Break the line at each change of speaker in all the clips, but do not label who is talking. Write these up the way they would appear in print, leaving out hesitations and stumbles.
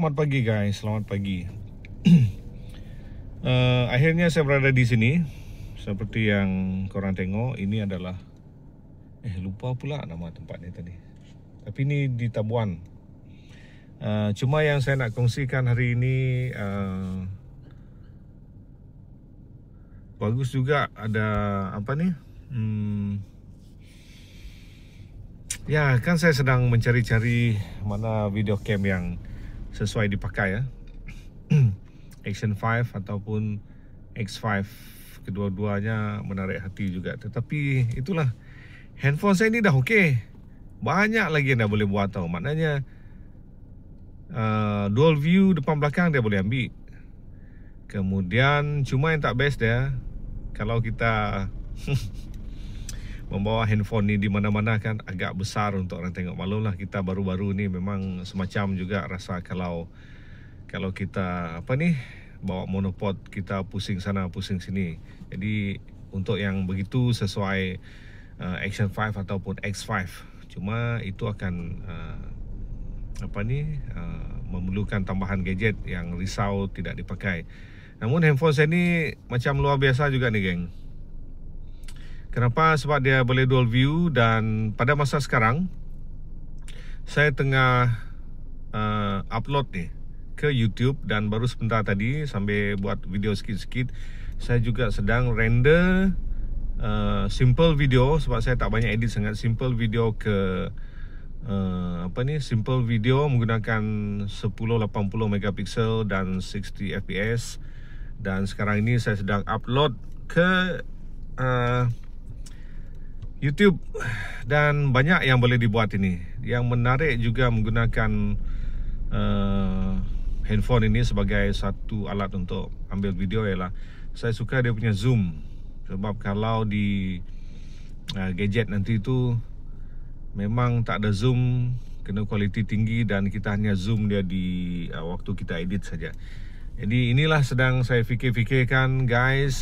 Selamat pagi guys, selamat pagi. Akhirnya saya berada di sini. Seperti yang korang tengok, ini adalah lupa pula nama tempat ni tadi. Tapi ini di Tabuan. Cuma yang saya nak kongsikan hari ini, bagus juga ada apa ni? Ya, kan saya sedang mencari-cari mana video cam yang sesuai dipakai ya. Action 5 ataupun X5, kedua-duanya menarik hati juga. Tetapi itulah, handphone saya ni dah okey. Banyak lagi yang dah boleh buat tau. Maknanya dual view depan belakang dia boleh ambil. Kemudian cuma yang tak best dia, kalau kita membawa handphone ni di mana-mana kan agak besar untuk orang tengok. Maklumlah kita baru-baru ni memang semacam juga rasa kalau kita bawa monopod, kita pusing sana pusing sini. Jadi untuk yang begitu sesuai Action 5 ataupun X5. Cuma itu akan memerlukan tambahan gadget yang risau tidak dipakai. Namun handphone saya ni macam luar biasa juga ni geng. Kenapa? Sebab dia boleh dual view. Dan pada masa sekarang saya tengah upload ni ke YouTube. Dan baru sebentar tadi sambil buat video sikit-sikit, saya juga sedang render simple video. Sebab saya tak banyak edit sangat. Simple video ke simple video menggunakan 1080 megapiksel dan 60 fps. Dan sekarang ini saya sedang upload ke YouTube. Dan banyak yang boleh dibuat ini. Yang menarik juga menggunakan handphone ini sebagai satu alat untuk ambil video ialah saya suka dia punya zoom. Sebab kalau di gadget nanti tu memang tak ada zoom, kena kualiti tinggi dan kita hanya zoom dia di waktu kita edit saja. Jadi inilah sedang saya fikir-fikirkan guys.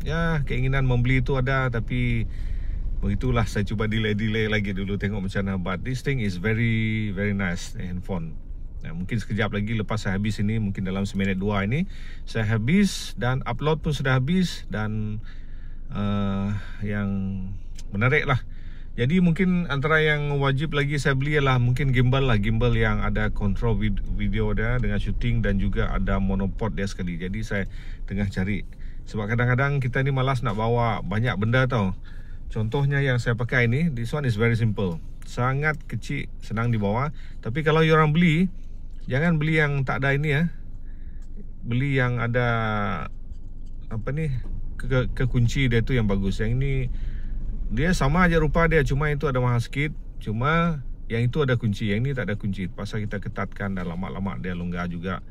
Ya, keinginan membeli itu ada, tapi begitulah, saya cuba delay lagi dulu tengok macam mana. But this thing is very nice, handphone. Mungkin sekejap lagi lepas saya habis ini, mungkin dalam seminit dua ini saya habis dan upload pun sudah habis. Dan yang menarik lah. Jadi mungkin antara yang wajib lagi saya beli ialah mungkin gimbal lah. Gimbal yang ada kontrol video dia dengan shooting dan juga ada monopod dia sekali. Jadi saya tengah cari. Sebab kadang-kadang kita ni malas nak bawa banyak benda tau. Contohnya yang saya pakai ni, this one is very simple. Sangat kecil, senang dibawa. Tapi kalau you orang beli, jangan beli yang tak ada ini ya. Beli yang ada kekunci dia tu yang bagus. Yang ini dia sama aja rupa dia, cuma itu ada mahal sikit. Cuma yang itu ada kunci, yang ini tak ada kunci. Pasal kita ketatkan dan lama-lama dia longgar juga.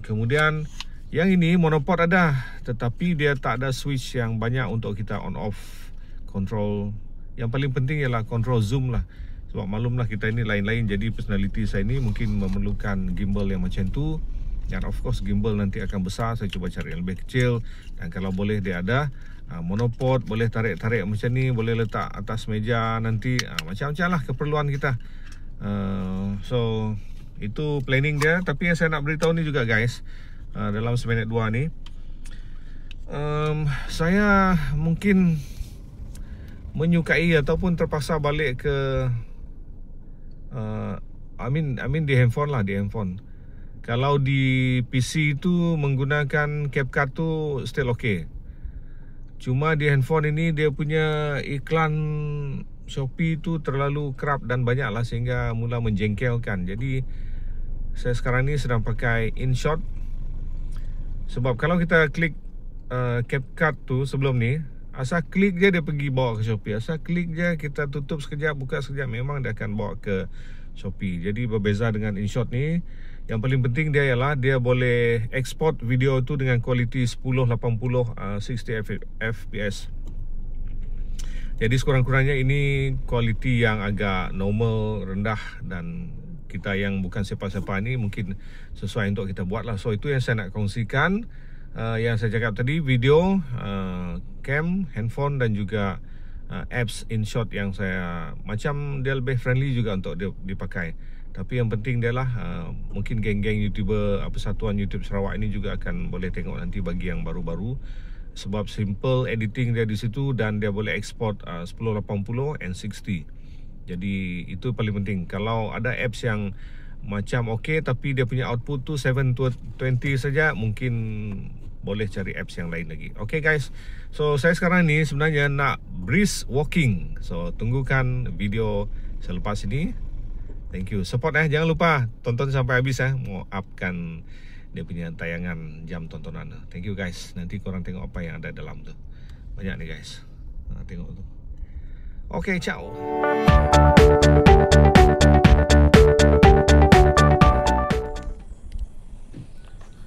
Kemudian yang ini monopod ada, tetapi dia tak ada switch yang banyak untuk kita on off control. Yang paling penting ialah control zoom lah. Sebab maklumlah kita ini lain-lain. Jadi personality saya ini mungkin memerlukan gimbal yang macam tu. Dan of course gimbal nanti akan besar. Saya cuba cari yang lebih kecil. Dan kalau boleh dia ada monopod, boleh tarik-tarik macam ni, boleh letak atas meja nanti. Macam-macam lah keperluan kita. So itu planning dia. Tapi yang saya nak beritahu ni juga guys, dalam seminit dua ni, saya mungkin menyukai ataupun terpaksa balik ke di handphone lah, di handphone. Kalau di PC tu menggunakan CapCut tu still okay. Cuma di handphone ini dia punya iklan Shopee tu terlalu kerap dan banyak lah sehingga mula menjengkelkan. Jadi saya sekarang ni sedang pakai InShot. Sebab kalau kita klik CapCut tu sebelum ni, asal klik je dia pergi bawa ke Shopee. Asal klik je, kita tutup sekejap, buka sekejap, memang dia akan bawa ke Shopee. Jadi berbeza dengan InShot ni, yang paling penting dia ialah dia boleh export video tu dengan kualiti 1080 60 fps. Jadi sekurang-kurangnya ini kualiti yang agak normal, rendah, dan kita yang bukan siapa-siapa ni mungkin sesuai untuk kita buat lah. So itu yang saya nak kongsikan. Yang saya cakap tadi, video, cam, handphone dan juga apps InShot yang saya macam dia lebih friendly juga untuk dipakai. Tapi yang penting dia lah, mungkin geng-geng YouTuber, Persatuan YouTube Sarawak ini juga akan boleh tengok nanti bagi yang baru-baru. Sebab simple editing dia di situ dan dia boleh export 1080 and 60. Jadi itu paling penting. Kalau ada apps yang macam okey tapi dia punya output tu 720 saja, mungkin boleh cari apps yang lain lagi. Okay guys, so saya sekarang ni sebenarnya nak brisk walking. So tunggukan video selepas ini. Thank you. Support jangan lupa tonton sampai habis mau upkan dia punya tayangan jam tontonan. Thank you guys. Nanti korang tengok apa yang ada dalam tu. Banyak ni guys. Tengok tu. Okay, ciao.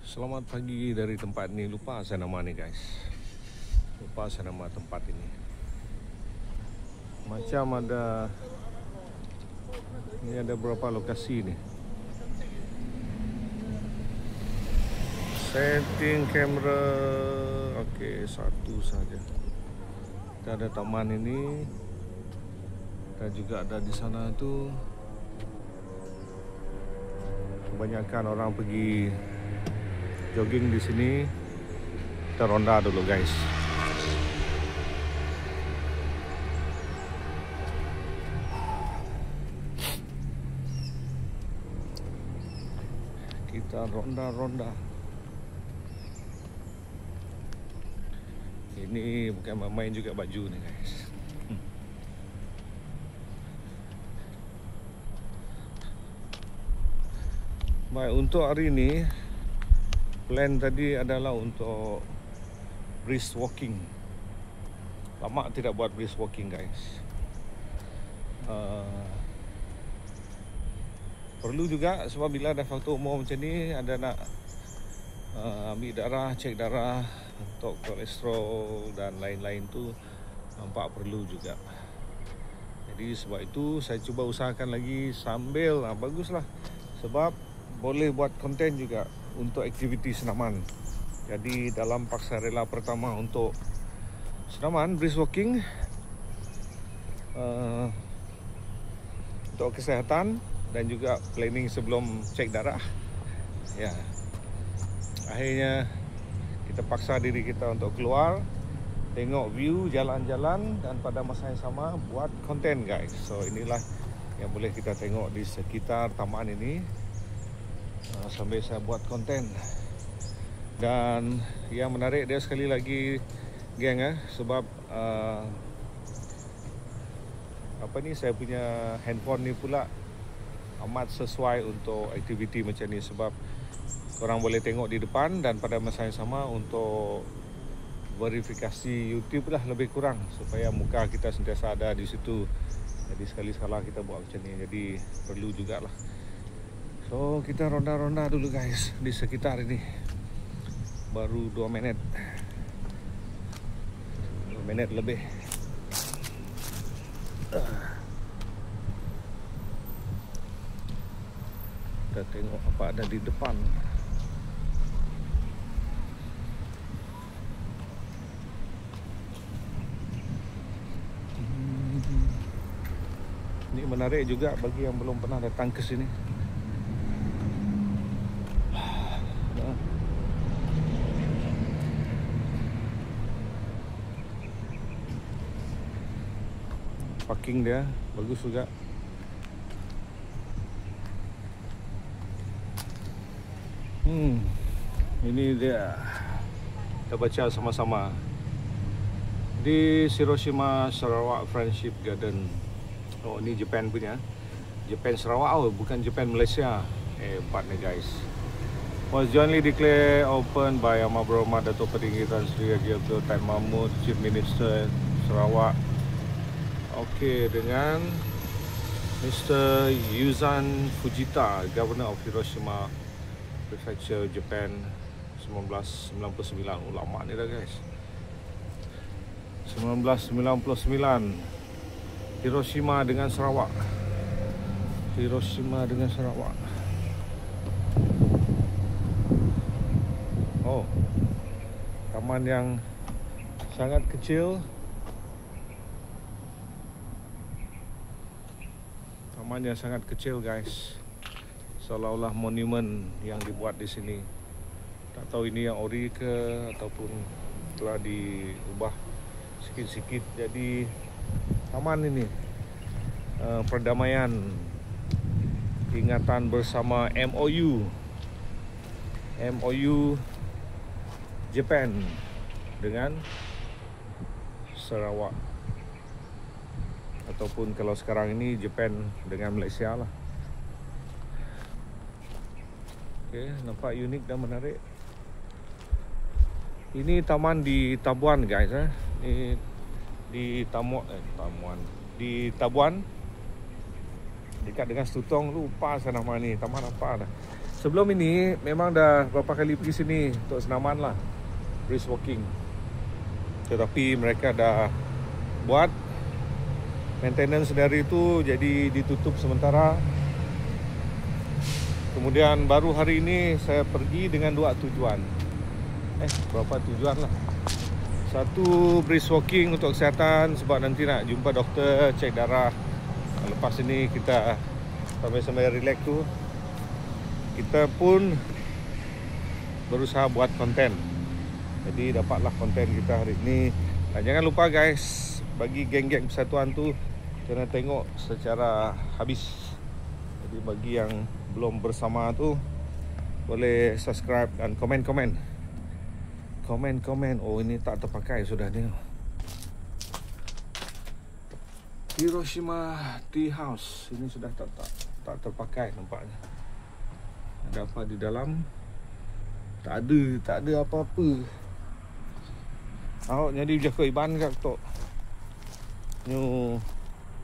Selamat pagi dari tempat ni. Lupa saya nama ni guys. Lupa saya nama tempat ini. Macam ada, ini ada berapa lokasi ni. Setting kamera. Okey, satu saja. Kita ada taman ini. Dan juga ada di sana tu. Kebanyakan orang pergi jogging di sini. Kita ronda dulu guys. Kita ronda-ronda. Ini bukan main juga baju ni guys. Baik, untuk hari ini plan tadi adalah untuk brisk walking. Lama tidak buat brisk walking guys. Perlu juga sebab bila ada faktor umur macam ni, ada nak ambil darah, cek darah untuk kolesterol dan lain-lain tu, nampak perlu juga. Jadi sebab itu saya cuba usahakan lagi sambil baguslah. Sebab boleh buat konten juga untuk aktiviti senaman. Jadi dalam paksa rela pertama untuk senaman brisk walking, untuk kesihatan dan juga planning sebelum cek darah. Ya, akhirnya kita paksa diri kita untuk keluar, tengok view jalan-jalan dan pada masa yang sama buat konten guys. So inilah yang boleh kita tengok di sekitar taman ini. Sambil saya buat konten. Dan yang menarik dia sekali lagi geng sebab apa ni, saya punya handphone ni pula amat sesuai untuk aktiviti macam ni. Sebab korang boleh tengok di depan dan pada masa yang sama untuk verifikasi YouTube lah lebih kurang, supaya muka kita sentiasa ada di situ. Jadi sekali salah kita buat macam ni, jadi perlu jugalah. So kita ronda-ronda dulu guys di sekitar ini. Baru 2 minit. 2 minit lebih. Kita tengok apa ada di depan. Ini menarik juga bagi yang belum pernah datang ke sini. Parking dia bagus juga. Ini dia. Kita baca sama-sama. Di Hiroshima Sarawak Friendship Garden. Oh, ini Japan punya. Japan Sarawak, bukan Japan Malaysia. Hebat nih guys. Was jointly declared open by Amat Berhormat Datuk Petinggi Tan Sri Haji Abdul Tan Mahmud, Chief Minister Sarawak. Okey, dengan Mr. Yuzan Fujita, Governor of Hiroshima Prefecture, Japan, 1999. Lama ni dah guys. 1999. Hiroshima dengan Sarawak. Hiroshima dengan Sarawak. Oh, taman yang sangat kecil. Taman yang sangat kecil guys. seolah-olah monumen yang dibuat di sini. Tak tahu ini yang ori ke ataupun telah diubah sikit-sikit jadi taman ini. Perdamaian, ingatan bersama MOU Japan dengan Sarawak, ataupun kalau sekarang ini Japan dengan Malaysia lah. Okay, nampak unik dan menarik. Ini taman di Tabuan guys, di Tabuan, dekat dengan Stutong. Lupa saya nama ni, taman apa dah. Sebelum ini memang dah beberapa kali pergi sini untuk senaman lah, brisk walking. Tetapi mereka dah buat maintenance dari itu, jadi ditutup sementara. Kemudian baru hari ini saya pergi dengan dua tujuan. Berapa tujuan lah. Satu, brisk walking untuk kesihatan sebab nanti nak jumpa doktor, cek darah. Lepas ini kita sambil-sambil relax tu, kita pun berusaha buat konten. Jadi dapatlah konten kita hari ini. Dan jangan lupa guys, bagi geng-geng persatuan tu kena tengok secara habis. Jadi bagi yang belum bersama tu boleh subscribe dan komen-komen. Komen-komen. Oh, ini tak terpakai sudah ni. Hiroshima Tea House. Ini sudah tak terpakai nampaknya. Ada apa di dalam? Tak ada apa-apa. Awak jadi jaga iban kat tok. Nyu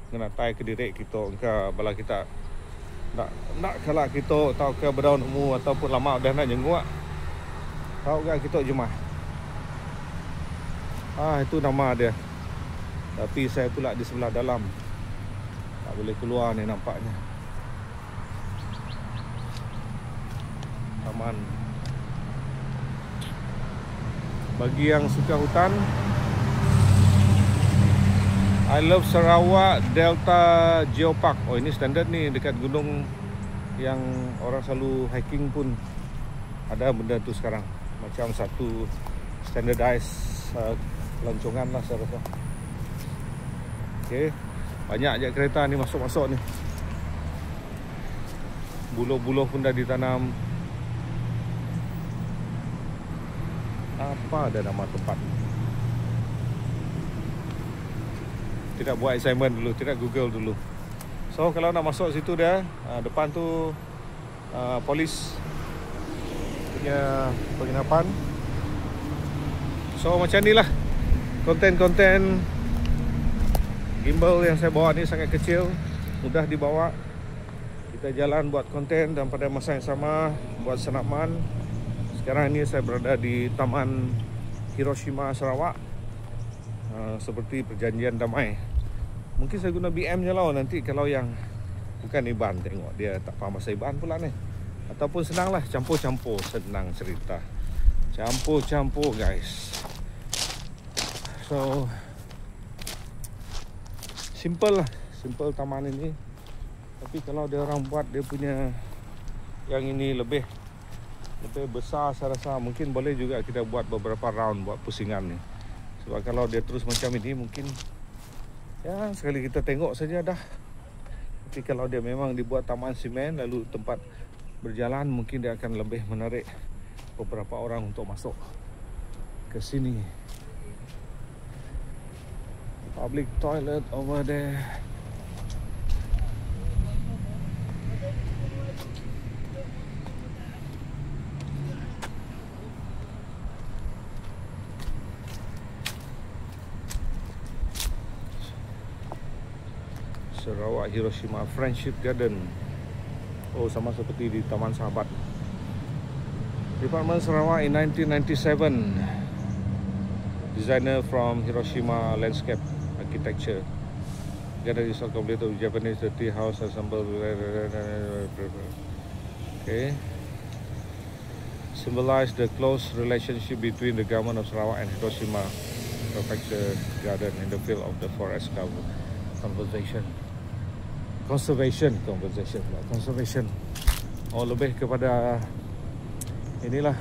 kena tai ke direk kita ke bala kita. Nak kalau kita tahu ke berdaun umur ataupun lama dah nak jenguk. Tahu ke kita jemaah. Itu nama dia. Tapi saya pula di sebelah dalam. Tak boleh keluar ni nampaknya. Taman. Bagi yang suka hutan, I love Sarawak Delta Geopark. Oh, ini standard ni dekat gunung yang orang selalu hiking pun ada benda tu sekarang. Macam satu standardized lancongan lah saya rasa. Okay. Banyak je kereta ni masuk-masuk ni. Buluh-buluh pun dah ditanam. Apa ada nama tempat? Tidak buat assignment dulu, tidak Google dulu. So kalau nak masuk situ dia, depan tu polis punya penginapan. So macam ni lah konten-konten gimbal yang saya bawa ni sangat kecil, mudah dibawa. Kita jalan buat konten dan pada masa yang sama buat senaman. Sekarang ini saya berada di Taman Hiroshima Sarawak. Seperti perjanjian damai. Mungkin saya guna BM je lah nanti kalau yang bukan Iban, tengok dia tak faham bahasa Iban pula ni. Ataupun senang lah, campur-campur, senang cerita. Campur-campur guys. So simple lah, simple taman ini. Tapi kalau dia orang buat dia punya yang ini lebih besar, saya rasa mungkin boleh juga kita buat beberapa round buat pusingan ni. Sebab kalau dia terus macam ini mungkin ya sekali kita tengok saja dah. Tapi kalau dia memang dibuat taman simen lalu tempat berjalan, mungkin dia akan lebih menarik beberapa orang untuk masuk ke sini. Public toilet over there. Sarawak Hiroshima Friendship Garden. Oh, sama seperti di Taman Sahabat. Department Sarawak in 1997. Designer from Hiroshima Landscape Architecture. Garden is complete with Japanese tea house assembled. Okay. Symbolize the close relationship between the government of Sarawak and Hiroshima Prefecture Garden in the field of the forest conservation. lebih kepada inilah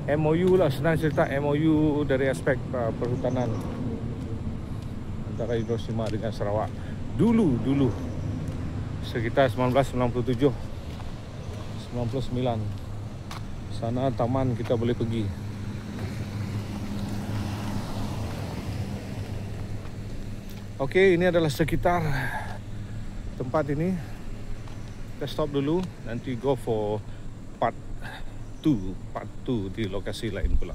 MOU lah, senang cerita MOU dari aspek perhutanan antara Hiroshima dengan Sarawak dulu sekitar 1997 99. Sana taman kita boleh pergi. Okey, ini adalah sekitar tempat ini. Kita stop dulu, nanti go for part 2 di lokasi lain pula.